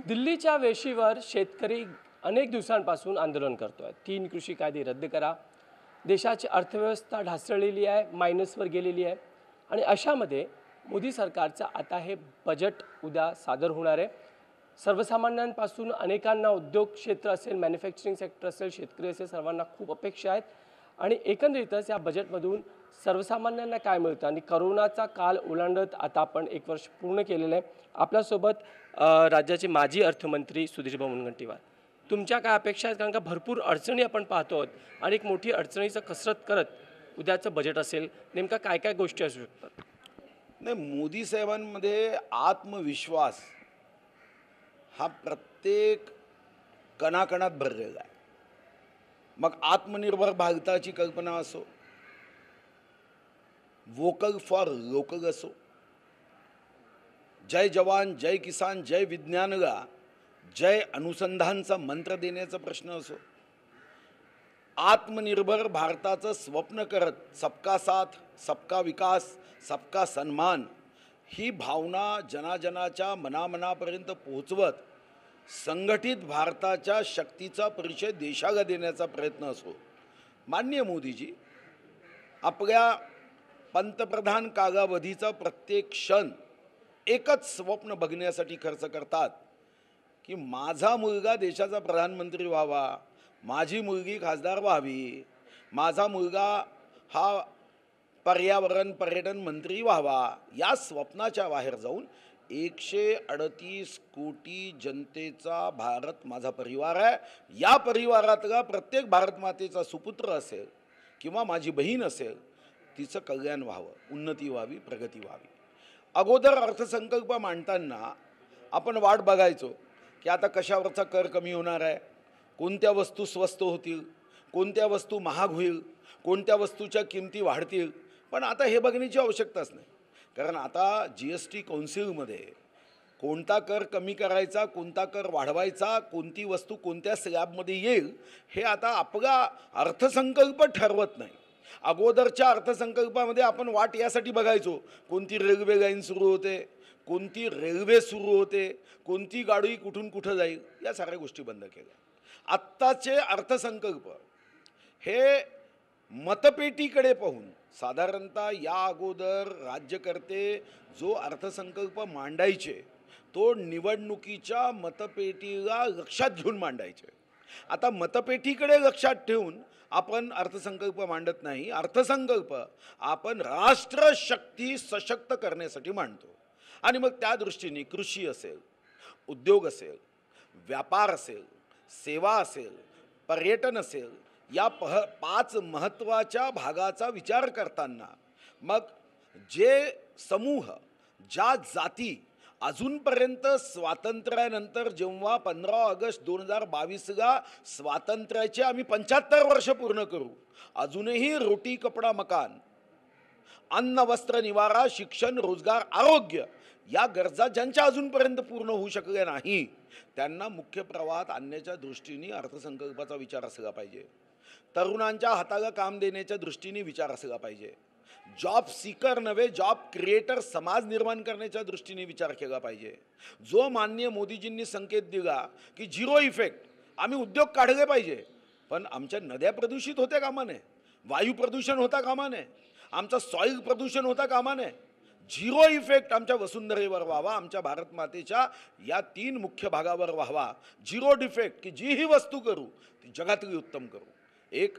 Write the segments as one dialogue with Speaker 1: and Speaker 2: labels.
Speaker 1: दिल्लीच्या वेशीवर शेतकरी अनेक दिवसांपासून आंदोलन करतोय। 3 कृषी कायदे रद्द करा। देशाची अर्थव्यवस्था ढासळलेली आहे, मायनसवर गेलेली आहे आणि अशामध्ये मोदी सरकारचं आता हे बजेट उद्या सादर होणार आहे। सर्वसामान्यांपासून अनेकांना उद्योग क्षेत्र असेल, मॅन्युफॅक्चरिंग सेक्टर असेल, शेतकरी असेल, सर्वांना खूप अपेक्षा आहेत आणि एकंदरीतच या बजेटमधून सर्वसामान्यांना काय मिळतं आणि करोनाचा काल ओलांडत आता आपण 1 वर्ष पूर्ण केलेलं आहे। आपल्यासोबत राज्याचे माजी अर्थमंत्री सुधीरभाऊ मुनगंटीवार, तुमच्या काय अपेक्षा आहेत? कारण का भरपूर अडचणी आपण पाहतो आहोत आणि एक मोठी अडचणीचं कसरत करत उद्याचं बजेट असेल, नेमका काय काय गोष्टी असू शकतात?
Speaker 2: नाही, मोदी साहेबांमध्ये आत्मविश्वास हा प्रत्येक कणाकणात भरलेला आहे। मग आत्मनिर्भर भारताची कल्पना असो, वोकल फॉर लोकल असो, जय जवान जय किसान जय विज्ञानगा जय अनुसंधानचा मंत्र देण्याचा प्रश्न असो, आत्मनिर्भर भारताचं स्वप्न करत सबका साथ सबका विकास सबका सन्मान ही भावना जनाजनाच्या मनामनापर्यंत पोहोचवत संघटित भारताच्या शक्तीचा परिचय देशाला देण्याचा प्रयत्न असो, माननीय मोदीजी आपल्या पंतप्रधान कालावधीचा प्रत्येक क्षण एकच स्वप्न बघण्यासाठी खर्च करतात की माझा मुलगा देशाचा प्रधानमंत्री व्हावा, माझी मुलगी खासदार व्हावी, माझा मुलगा हा पर्यावरण पर्यटन मंत्री व्हावा। या स्वप्नाच्या बाहेर जाऊन 138 कोटी जनतेचा भारत माझा परिवार आहे, या परिवारातला प्रत्येक भारत मातेचा सुपुत्र असेल किंवा माझी बहीण असेल, तिचं कल्याण व्हावं, उन्नती व्हावी, प्रगती व्हावी। अगोदर अर्थसंकल्प मांडताना आपण वाट बघायचो की आता कशावरचा कर कमी होणार आहे, कोणत्या वस्तू स्वस्त होतील, कोणत्या वस्तू महाग होईल, कोणत्या वस्तूच्या किमती वाढतील। पण आता हे बघण्याची आवश्यकताच नाही, कारण आता GST कौन्सिलमध्ये कोणता कर कमी करायचा, कोणता कर वाढवायचा, कोणती वस्तू कोणत्या स्लॅबमध्ये येईल हे आता आपला अर्थसंकल्प ठरवत नाही। अगोदरच्या अर्थसंकल्पामध्ये आपण वाट यासाठी बघायचो कोणती रेल्वे लाईन सुरू होते, कोणती रेल्वे सुरू होते, कोणती गाडी कुठून कुठं जाईल, या साऱ्या गोष्टी बंद केल्या। आत्ताचे अर्थसंकल्प हे मतपेटीकडे पाहून, साधारणतः या अगोदर राज्यकर्ते जो अर्थसंकल्प मांडायचे तो निवडणुकीच्या मतपेटीला लक्षात घेऊन मांडायचे। आता मतपेटीकडे लक्षात ठेवून आपण अर्थसंकल्प मांडत नाही, अर्थसंकल्प आपण राष्ट्रशक्ती सशक्त करण्यासाठी मांडतो। आणि मग त्या दृष्टीने कृषी असेल, उद्योग असेल, व्यापार असेल, सेवा असेल, पर्यटन असेल, या 5 महत्त्वाच्या भागाचा विचार करताना मग जे समूह, ज्या जाती अजूनपर्यंत स्वातंत्र्यानंतर जेव्हा 15 ऑगस्ट 2022ला स्वातंत्र्याचे आम्ही 75 वर्ष पूर्ण करू, अजूनही रोटी कपडा मकान, अन्न वस्त्र निवारा, शिक्षण रोजगार आरोग्य या गरजा ज्यांच्या अजूनपर्यंत पूर्ण होऊ शकल्या नाही, त्यांना मुख्य प्रवाहात आणण्याच्या दृष्टीने अर्थसंकल्पाचा विचार असला पाहिजे। तरुणांच्या हाताला काम देण्याच्या दृष्टीने विचार असला पाहिजे। जॉब सीकर नव्हे, जॉब क्रिएटर समाज निर्माण करण्याच्या दृष्टीने विचार केला पाहिजे। जो माननीय मोदीजींनी संकेत दिला की 0 इफेक्ट, आम्ही उद्योग काढले पाहिजे, पण आमच्या नद्या प्रदूषित होत्या कामा नये, वायू प्रदूषण होता कामा नये, आमचं सॉईल प्रदूषण होता कामा नये। 0 इफेक्ट आमच्या वसुंधरेवर व्हावा, आमच्या भारत मातेच्या या 3 मुख्य भागावर व्हावा। 0 डिफेक्ट की जी ही वस्तू करू ती जगातली उत्तम करू। एक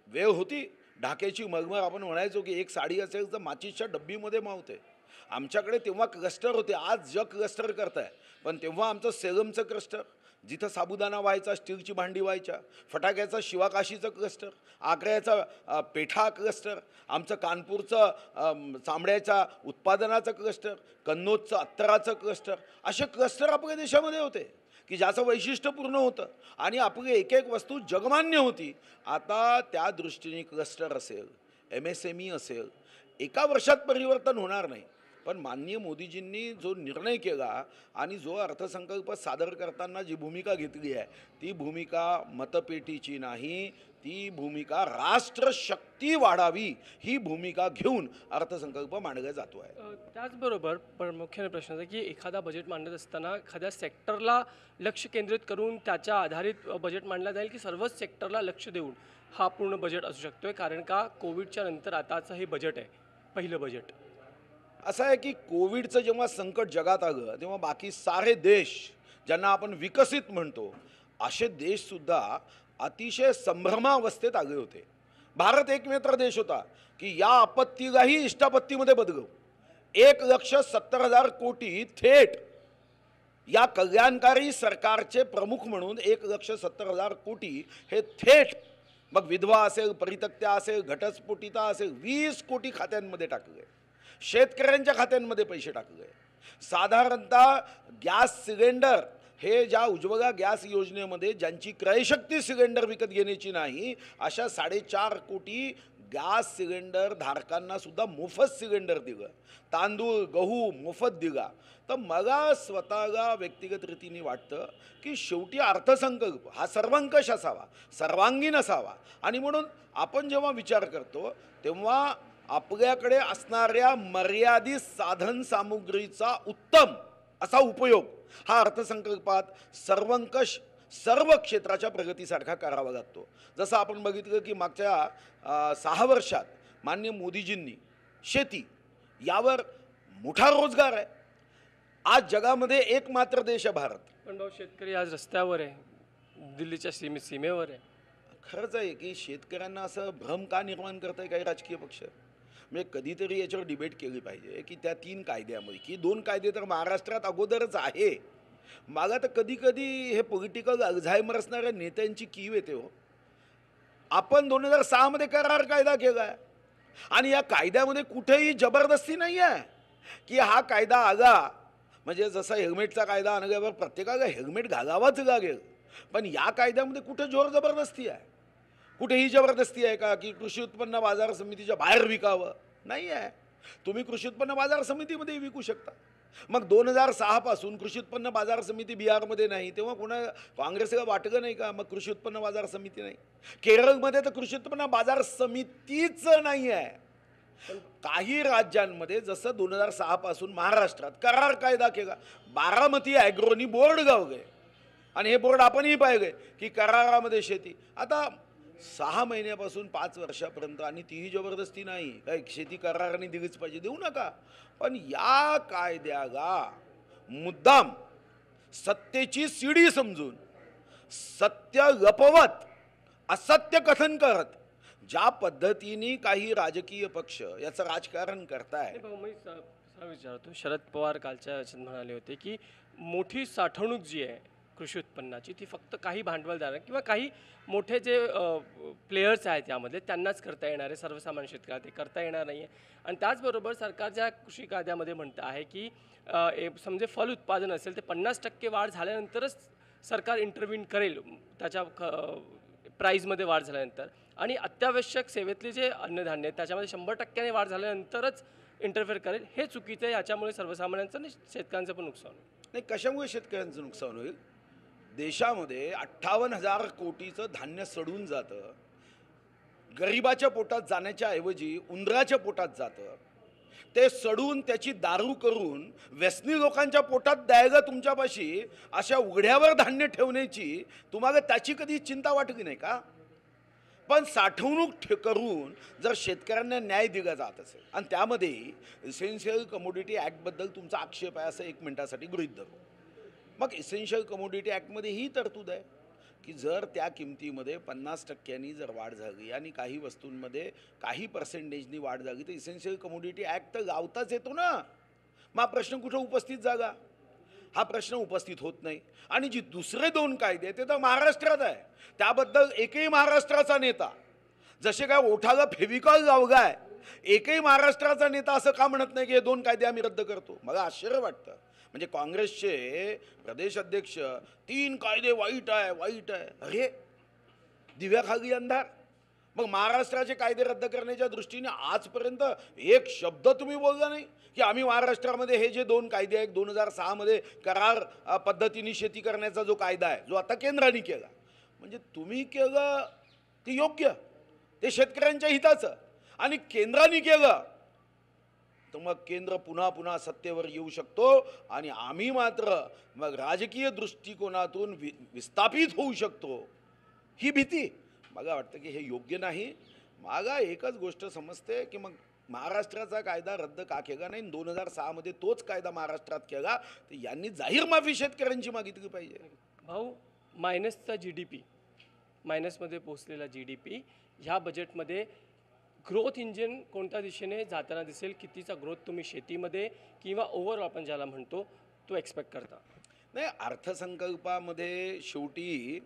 Speaker 2: वेळ होती ढाक्याची मगमग, आपण म्हणायचो की एक साडी असेल तर माचीसच्या डब्बीमध्ये मावते। आमच्याकडे तेव्हा क्लस्टर होते, आज जग क्लस्टर करताय, पण तेव्हा आमचं सेलमचं क्लस्टर, जिथं साबुदाणा व्हायचा, स्टीलची भांडी व्हायच्या, फटाक्याचा शिवाकाशीचं क्लस्टर, आग्र्याचा पेठा क्लस्टर, आमचं कानपूरचं चामड्याच्या उत्पादनाचं क्लस्टर, कन्नौजचं अत्तराचं क्लस्टर, असे क्लस्टर आपल्या देशामध्ये होते की ज्याचं वैशिष्ट्य पूर्ण होतं आणि आपली एक एक वस्तू जगमान्य होती। आता त्या दृष्टीने क्लस्टर असेल, MSME असेल, एका वर्षात परिवर्तन होणार नाही, पण माननीय मोदीजींनी जो निर्णय केला आणि जो अर्थसंकल्प सादर करताना जी भूमिका घेतली आहे ती भूमिका मतपेटीची नाही, ती भूमिका राष्ट्रशक्ती वाढावी ही भूमिका घेऊन अर्थसंकल्प मांडला जातो आहे.
Speaker 1: त्याचबरोबर प्रामुख्याने प्रश्न आहे की एखादा बजेट मांडत असताना एखाद्या सेक्टरला लक्ष केंद्रित करून त्याच्या आधारित बजेट मांडला जाईल की सर्वच सेक्टरला लक्ष देऊन हा पूर्ण बजेट असू शकतोय, कारण का कोविडच्या नंतर आताचं हे बजेट आहे पहिलं बजेट.
Speaker 2: असं आहे की कोविडचं जेव्हा संकट जगात आलं तेव्हा बाकी सारे देश ज्यांना आपण विकसित म्हणतो असे देशसुद्धा अतिशय संभ्रमावस्थेत आले होते. भारत एकमेत्र देश होता की या आपत्तीलाही इष्टापत्तीमध्ये बदलू. 1,70,000 कोटी थेट या कल्याणकारी सरकारचे प्रमुख म्हणून 1,70,000 कोटी हे थेट मग विधवा असेल, परित्यक्त्या असेल, घटस्फोटिता असेल 20 कोटी खात्यांमध्ये टाकले. शेतकऱ्यांच्या खात्यांमध्ये पैसे टाकले. साधारणतः गॅस सिलेंडर हे ज्या उज्ज्वला गॅस योजनेमध्ये ज्यांची क्रयशक्ती सिलेंडर विकत घेण्याची नाही अशा 4.5 कोटी गॅस सिलेंडर धारकांना सुद्धा मोफत सिलेंडर दिलं. तांदूळ गहू मोफत दिला. तर मला स्वतःला व्यक्तिगत रीतीने वाटतं की शेवटी अर्थसंकल्प हा सर्वंकष असावा, सर्वांगीण असावा. आणि म्हणून आपण जेव्हा विचार करतो तेव्हा आपल्याकडे असणाऱ्या मर्यादित साधन सामुग्रीचा उत्तम असा उपयोग हा अर्थसंकल्पात सर्वंकष सर्व क्षेत्राच्या प्रगतीसारखा करावा लागतो. जसं आपण बघितलं की मागच्या 6 वर्षात माननीय मोदीजींनी शेती यावर मोठा रोजगार आहे. आज जगामध्ये एकमात्र देश आहे भारत.
Speaker 1: पण भाऊ शेतकरी आज रस्त्यावर आहे, दिल्लीच्या सीमेवर आहे.
Speaker 2: खरंच आहे की शेतकऱ्यांना असं भ्रम का निर्माण करताय काही राजकीय पक्ष. म्हणजे कधीतरी याच्यावर डिबेट केली पाहिजे की त्या 3 कायद्यामध्ये की 2 कायदे तर महाराष्ट्रात अगोदरच आहे. मला तर कधी कधी हे पॉलिटिकल अल्झायमर असणाऱ्या नेत्यांची कीव येते हो. आपण 2006 मध्ये करार कायदा केला आहे आणि या कायद्यामध्ये कुठेही जबरदस्ती नाही आहे की हा कायदा आला म्हणजे जसा हेल्मेटचा कायदा आणल्यावर प्रत्येकाला हेल्मेट घालावाच लागेल. पण या कायद्यामध्ये कुठे जोर जबरदस्ती आहे? कुठेही जबरदस्ती आहे का की कृषी उत्पन्न बाजार समितीच्या बाहेर विकावं? नाही आहे. तुम्ही कृषी उत्पन्न बाजार समितीमध्ये विकू शकता. मग 2006 पासून कृषी उत्पन्न बाजार समिती बिहारमध्ये नाही तेव्हा कोणा काँग्रेसला वाटलं नाही का मग कृषी उत्पन्न बाजार समिती नाही? केरळमध्ये तर कृषी उत्पन्न बाजार समितीच नाही आहे. काही राज्यांमध्ये जसं 2006 पासून महाराष्ट्रात करार कायदा केला. बारामती ॲग्रोनी बोर्ड गावले आणि हे बोर्ड आपणही पाहिले की करारामध्ये शेती. आता 6 महिन्यापासून 5 वर्षापर्यंत आणि तीही जबरदस्ती नाही काय शेती कराराने दिलीच पाहिजे देऊ नका. पण या कायद्याला मुद्दाम सत्तेची सीडी समजून सत्य लपवत असत्य कथन करत ज्या पद्धतीने काही राजकीय पक्ष याचं राजकारण करताय.
Speaker 1: भाऊ मी विचारतो, शरद पवार कालच्या याच्यात म्हणाले होते की मोठी साठवणूक जी आहे कृषी उत्पन्नाची ती फक्त काही भांडवलदार किंवा काही मोठे जे प्लेयर्स आहेत यामध्ये त्यांनाच करता येणार आहे, सर्वसामान्य शेतकऱ्याला ते करता येणार नाही आहे. आणि त्याचबरोबर सरकारच्या कृषी कायद्यामध्ये म्हणतं आहे की समजे फल उत्पादन असेल ते 50% वाढ झाल्यानंतरच सरकार इंटरव्हीन करेल त्याच्या प्राईजमध्ये वाढ झाल्यानंतर. आणि अत्यावश्यक सेवेतले जे अन्नधान्य आहेत त्याच्यामध्ये 100% वाढ झाल्यानंतरच इंटरफेअर करेल. हे चुकीचं आहे. याच्यामुळे सर्वसामान्यांचं आणि शेतकऱ्यांचं पण नुकसान होईल.
Speaker 2: नाही कशामुळे शेतकऱ्यांचं नुकसान होईल? देशामध्ये 58,000 कोटीचं धान्य सडून जातं. गरिबाच्या पोटात जाण्याच्या ऐवजी उंदराच्या पोटात जातं. ते सडून त्याची दारू करून व्यसनी लोकांच्या पोटात द्यायला तुमच्यापाशी अशा उघड्यावर धान्य ठेवण्याची तुम्हाला त्याची कधी चिंता वाटली नाही का? पण साठवणूक करून जर शेतकऱ्यांना न्याय दिला जात असेल आणि त्यामध्ये इसेन्शियल कमोडिटी ॲक्टबद्दल तुमचा आक्षेप आहे असं 1 मिनिटासाठी गृहीत धरू. मग इसेन्शियल कमोडिटी ॲक्टमध्ये ही तरतूद आहे की जर त्या किमतीमध्ये 50% जर वाढ झाली आणि काही वस्तूंमध्ये काही पर्सेंटेजनी वाढ झाली तर इसेन्शियल कमोडिटी ॲक्ट तर लावताच येतो ना. मग प्रश्न कुठं उपस्थित झाला? हा प्रश्न उपस्थित होत नाही. आणि जी दुसरे 2 कायदे ते तर महाराष्ट्रात आहे. त्याबद्दल एकही महाराष्ट्राचा नेता जसे काय ओठाला फेविकॉल लावलाय एकही महाराष्ट्राचा नेता असं का म्हणत नाही की हे 2 कायदे आम्ही रद्द करतो? मला आश्चर्य वाटतं. म्हणजे काँग्रेसचे प्रदेश अध्यक्ष 3 कायदे वाईट आहे वाईट आहे. अरे दिव्याखाली अंधार. मग महाराष्ट्राचे कायदे रद्द करण्याच्या दृष्टीने आजपर्यंत एक शब्द तुम्ही बोलला नाही की आम्ही महाराष्ट्रामध्ये हे जे 2 कायदे आहेत 2006 मध्ये करार पद्धतीने शेती करण्याचा जो कायदा आहे जो आता केंद्राने केला म्हणजे तुम्ही केलं ते योग्य, ते शेतकऱ्यांच्या हिताचं. आणि केंद्राने केलं तर मग केंद्र पुन्हा पुन्हा सत्तेवर येऊ शकतो आणि आम्ही मात्र मग राजकीय दृष्टिकोनातून विस्थापित होऊ शकतो, ही भीती. मला वाटतं की हे योग्य नाही. मागा एकच गोष्ट समजते की मग महाराष्ट्राचा कायदा रद्द का केला नाही, 2006 तोच कायदा महाराष्ट्रात केला, तर यांनी जाहीर माफी शेतकऱ्यांची मागितली पाहिजे.
Speaker 1: भाऊ, मायनसचा GDP, मायनसमध्ये पोहोचलेला GDP ह्या बजेटमध्ये ग्रोथ इंजिन कोणत्या दिशेने जाताना दिसेल? कितीचा ग्रोथ तुम्ही शेतीमध्ये किंवा ओव्हरऑल आपण ज्याला म्हणतो तो एक्सपेक्ट करता?
Speaker 2: नाही, अर्थसंकल्पामध्ये शेवटी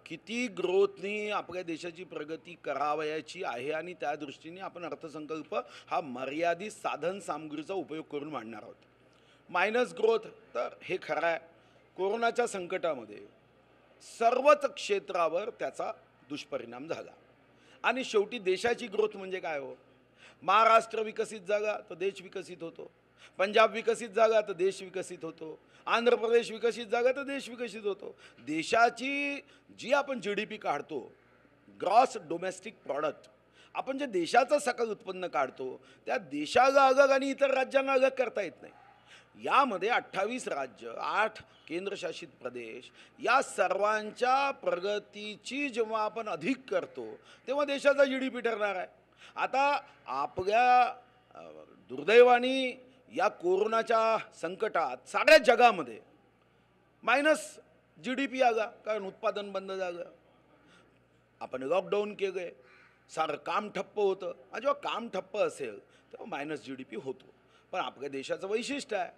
Speaker 2: किती ग्रोथनी आपल्या देशाची प्रगती करावयाची आहे आणि त्या दृष्टीने आपण अर्थसंकल्प हा मर्यादित साधन सामग्रीचा उपयोग करून मांडणार आहोत. मायनस ग्रोथ तर हे खरं आहे, कोरोनाच्या संकटामध्ये सर्वच क्षेत्रावर त्याचा दुष्परिणाम झाला. आणि शेवटी देशाची ग्रोथ म्हणजे काय हो? महाराष्ट्र विकसित जागा तर देश विकसित होतो, पंजाब विकसित जागा तर देश विकसित होतो, आंध्र प्रदेश विकसित जागा तर देश विकसित होतो. देशाची जी आपण GDP काढतो, ग्रॉस डोमेस्टिक प्रॉडक्ट, आपण जे देशाचं सकल उत्पन्न काढतो त्या देशाला अलग आणि इतर राज्यांना अलग करता येत नाही. यामध्ये 28 राज्य, 8 केंद्रशासित प्रदेश, या सर्वांच्या प्रगतीची जेव्हा आपण अधिक करतो तेव्हा देशाचा GDP ठरणार आहे. आता आपल्या दुर्दैवाने या कोरोनाच्या संकटात साऱ्या जगामध्ये मायनस GDP आला, कारण उत्पादन बंद झालं, आपण लॉकडाऊन केलं, सारं काम ठप्प होतं. आणि जेव्हा काम ठप्प असेल तेव्हा मायनस GDP होतो. पण आपल्या देशाचं वैशिष्ट्य आहे,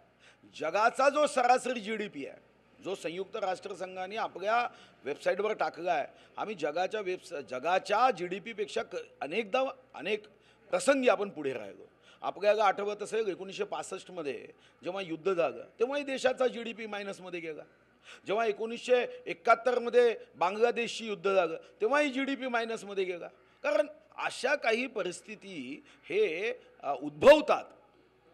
Speaker 2: जगाचा जो सरासरी GDP आहे, जो संयुक्त राष्ट्रसंघाने आपल्या वेबसाईटवर टाकला आहे, आम्ही जगाच्या GDPपेक्षा अनेक प्रसंगी आपण पुढे राहिलो. आपल्याला आठवत असेल 1965 जेव्हा युद्ध झालं तेव्हाही देशाचा GDP मायनसमध्ये गेला. जेव्हा 1971 बांगलादेशशी युद्ध झालं तेव्हाही GDP मायनसमध्ये गेला. कारण अशा काही परिस्थिती हे उद्भवतात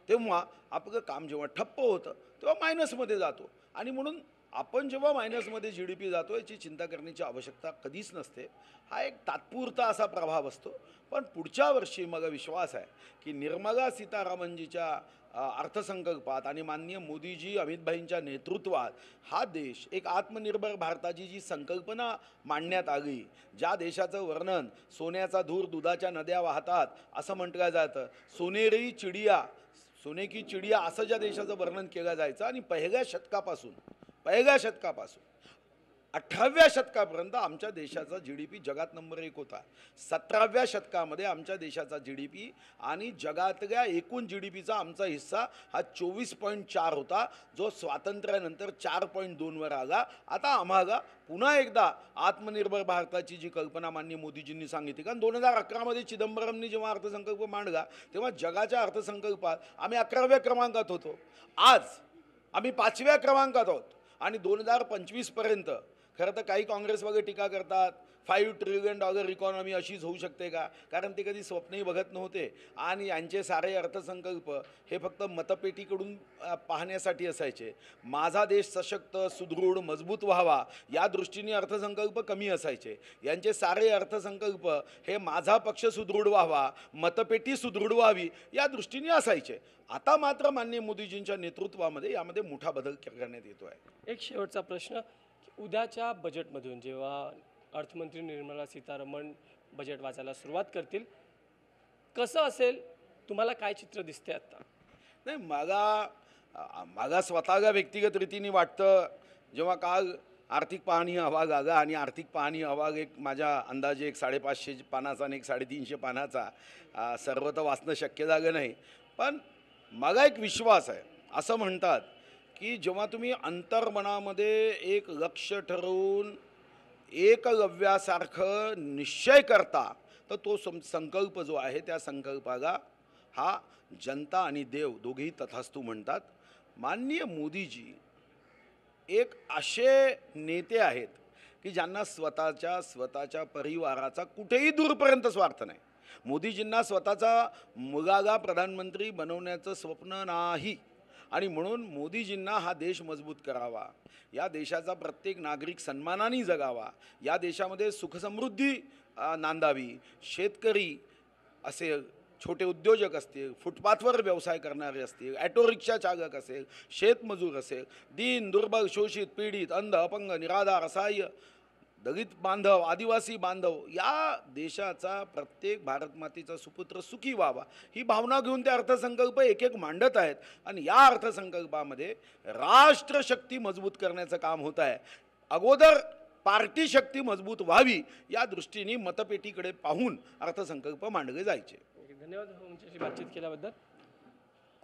Speaker 2: तेव्हा आपलं काम जेव्हा ठप्प होतं तेव्हा मायनसमध्ये जातो. आणि म्हणून आपण जेव्हा मायनसमध्ये GDP जातो याची चिंता करण्याची आवश्यकता कधीच नसते. हा एक तात्पुरता असा प्रभाव असतो. पण पुढच्या वर्षी मला विश्वास आहे की निर्मला सीतारामनजीच्या अर्थसंकल्पात आणि माननीय मोदीजी अमितभाईंच्या नेतृत्वात हा देश एक आत्मनिर्भर भारताची जी संकल्पना मांडण्यात आली, ज्या देशाचं वर्णन सोन्याचा धूर दुधाच्या नद्या वाहतात असं म्हटलं जातं, सोनेरी चिडिया, सोने की चिडिया असं ज्या देशाचं वर्णन केलं जायचं, आणि पहिल्या शतकापासून 18व्या शतकापर्यंत आमच्या देशाचा GDP जगात नंबर 1 होता. 17व्या शतकामध्ये आमच्या देशाचा GDP आणि जगातल्या एकूण GDPचा आमचा हिस्सा हा 24.4 होता, जो स्वातंत्र्यानंतर 4.2 वर आला. आता आम्हाला पुन्हा एकदा आत्मनिर्भर भारताची जी कल्पना माननीय मोदीजींनी सांगितली, कारण 2011 चिदंबरमनी जेव्हा अर्थसंकल्प मांडला तेव्हा जगाच्या अर्थसंकल्पात आम्ही 11व्या क्रमांकात होतो. आज आम्ही 5व्या क्रमांकात आहोत. आणि 2025पर्यंत खरं तर काही काँग्रेसवाले टीका करतात $5 ट्रिलियन इकॉनॉमी अशीच होऊ शकते का, कारण ते कधी स्वप्नही बघत नव्हते आणि यांचे सारे अर्थसंकल्प हे फक्त मतपेटीकडून पाहण्यासाठी असायचे. माझा देश सशक्त, सुदृढ, मजबूत व्हावा या दृष्टीने अर्थसंकल्प कमी असायचे. यांचे सारे अर्थसंकल्प हे माझा पक्ष सुदृढ व्हावा, मतपेटी सुदृढ व्हावी या दृष्टीने असायचे. आता मात्र माननीय मोदीजींच्या नेतृत्वामध्ये यामध्ये मोठा बदल करण्यात येतो आहे.
Speaker 1: एक शेवटचा प्रश्न, उद्याच्या बजेटमधून जेव्हा अर्थमंत्री निर्मला सीतारामन बजेट वाचायला सुरुवात करतील, कसं असेल, तुम्हाला काय चित्र दिसते आता?
Speaker 2: नाही, मला स्वतःला व्यक्तिगत रीतीने वाटतं, जेव्हा काल आर्थिक पाहणी अहवाल आला आणि आर्थिक पाहणी अहवाल एक माझ्या अंदाजे 550 पानाचा आणि 350 पानाचा, सर्व तर वाचणं शक्य झालं नाही, पण मला एक विश्वास आहे. असं म्हणतात की जेव्हा तुम्ही अंतर्मनामध्ये एक लक्ष ठरवून एकलव्यासारखं निश्चय करता तर तो संकल्प जो आहे त्या संकल्पाला हा जनता आणि देव दोघेही तथास्तु म्हणतात. माननीय मोदीजी एक असे नेते आहेत की ज्यांना स्वतःच्या परिवाराचा कुठेही दूरपर्यंत स्वार्थ नाही. मोदीजींना स्वतःचा मुलाला प्रधानमंत्री बनवण्याचं स्वप्न नाही, आणि म्हणून मोदीजींना हा देश मजबूत करावा, या देशाचा प्रत्येक नागरिक सन्मानाने जगावा, या देशामध्ये सुखसमृद्धी नांदावी, शेतकरी असेल, छोटे उद्योजक असतील, फुटपाथवर व्यवसाय करणारे असतील, ॲटो रिक्षा चालक असेल, शेतमजूर असेल, दीन दुर्बल शोषित पीडित अंध अपंग निराधार असहाय्य दलित बांधव आदिवासी बांधव या देशाचा प्रत्येक भारतमातेचा सुपुत्र सुखी व्हावा ही भावना घेऊन ते अर्थसंकल्प एक एक मांडत आहेत. आणि या अर्थसंकल्पामध्ये राष्ट्रशक्ती मजबूत करण्याचं काम होत आहे. अगोदर पार्टी शक्ती मजबूत व्हावी या दृष्टीने मतपेटीकडे पाहून अर्थसंकल्प मांडले जायचे.
Speaker 1: धन्यवाद आमच्याशी बातचीत केल्याबद्दल.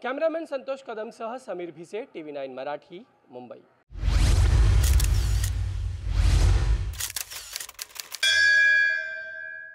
Speaker 1: कॅमेरामॅन संतोष कदमसह समीर भिसे, TV9 मराठी, मुंबई.